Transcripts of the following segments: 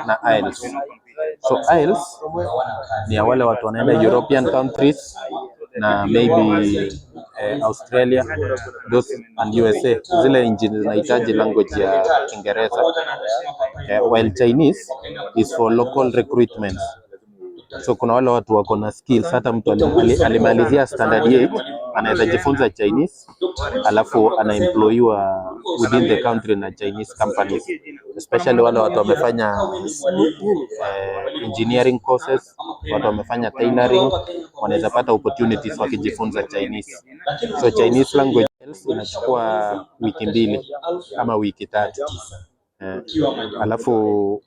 na IELTS. So IELTS ni ya wale watu wanaenda European countries na maybe Australia, those and USA, zile nchi zinahitaji language ya Kiingereza. While Chinese is for local recruitment. So kuna wale watu wako na skills, hata mtu alimalizia standard 8 anaweza jifunza Chinese alafu anaemployiwa within the country na Chinese companies, especially wale watu wamefanya engineering courses, watu wamefanya tailoring, wanaweza pata opportunities wakijifunza Chinese. So Chinese language inachukua wiki 2 ama wiki 3. Alafu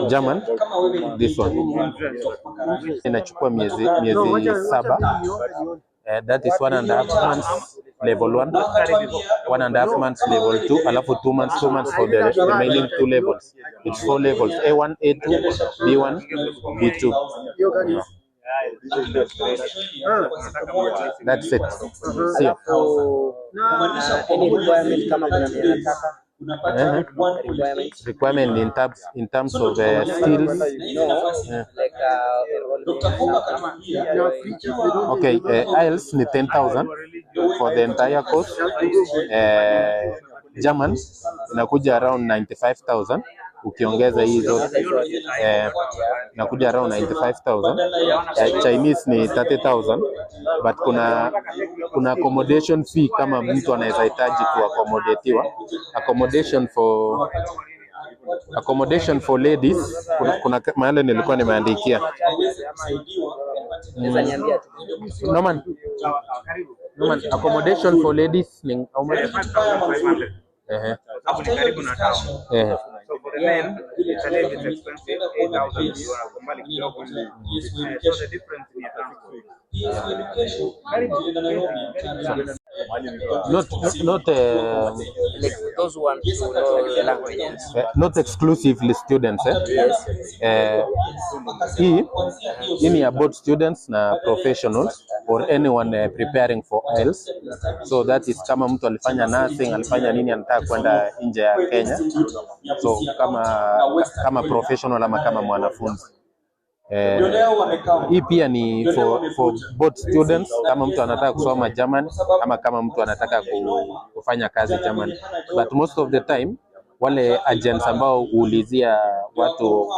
German, this one inachukua miezi 7. That is 1.5 months level 1, 1.5 months level 2, alafu 2 months for the remaining 2 levels. It's 4 levels: A1, A2, B1, B2. That's it. See. Any requirement kama kuna mnataka requirement in terms of skills. Okay, IELTS ni 10,000 for the entire course. German inakuja around 95,000. Ukiongeza hizo inakuja around 95,000. Chinese ni 30,000, but kuna accommodation fee kama mtu anaweza hitaji kuaccomodatiwa. Accommodation for ladies, kuna mahali nilikuwa nimeandikia. Norman, accommodation for ladies ni how much? Hapo ni karibu na town. So for the men, it's a little bit expensive, 8,000 you are combined kidogo. So the difference in transport. Not like those ones who know the languages. Not exclusively students. Hii ni about students na professionals or anyone preparing for IELTS. So that is kama mtu alifanya nursing, alifanya nini, anataka kwenda nje ya Kenya. So kama professional ama kama mwanafunzi. Hii pia ni for both students, kama mtu anataka kusoma German ama kama mtu anataka kufanya kazi German. But most of the time wale agents ambao huulizia watu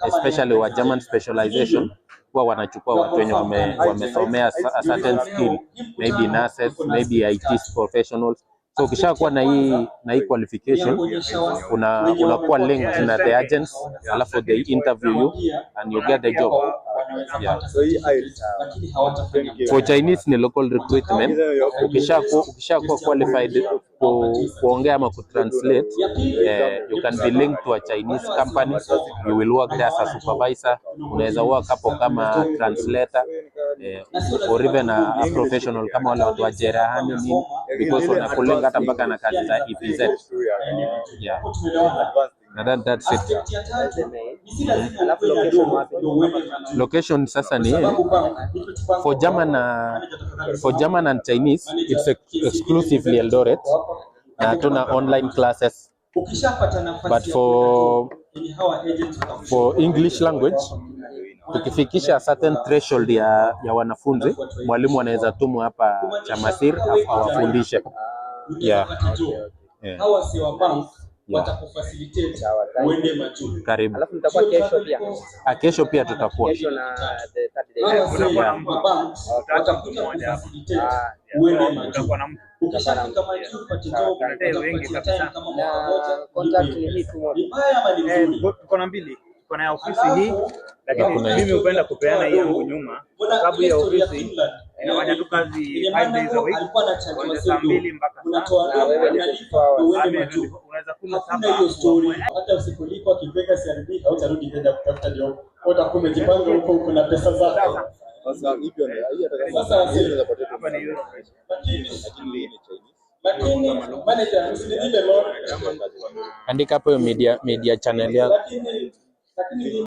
especially wa German specialization huwa wanachukua watu wenye wamesomea a certain skill, maybe nurses, maybe IT professionals. So ukishakuwa na hii qualification unakuwa linked na the agents, alafu they interview you and you get the job. Yeah. For Chinese ni local recruitment. Ukishakuwa qualified kuongea ama kutranslate, you can be linked to a Chinese company. You will work there as a supervisor. Unaweza work hapo kama translator, or even a professional kama wale watu wa jerahani nini, because wanakulenga hata mpaka na kazi za EPZ. Yeah. And that's it. Location sasa ni for German and Chinese, it's exclusively Eldoret. Na tuna online classes. But for English language, tukifikisha a certain threshold ya wanafunzi, mwalimu anaweza tumwa hapa Chamasir awafundishe. Yeah. Hawa si wa bank watakufacilitate uende majuu. Karibu. Alafu mtakuwa kesho pia. Kesho pia tutakuwa. Kesho na the Saturday. Kuna bank watakuja kufacilitate uende majuu. Ukishafika majuu upate job wengi kabisa kama mmoja. Contact ni hii tu moja. Tuko na mbili. Kuna ya ofisi hii, lakini mimi hupenda kupeana hii yangu nyuma, sababu ya ofisi inafanya tu kazi 5 days a week, kuanzia saa 2 mpaka saa. Unaweza kula saba hiyo story. Hata usipolipa kipeka CRB hautarudi tena kutafuta job. Utakuwa umejipanga huko kuna pesa zako. Sasa hivyo sasa hapa ni hiyo. Lakini manager usililipe loan. Andika hapo media channel yako. Lakini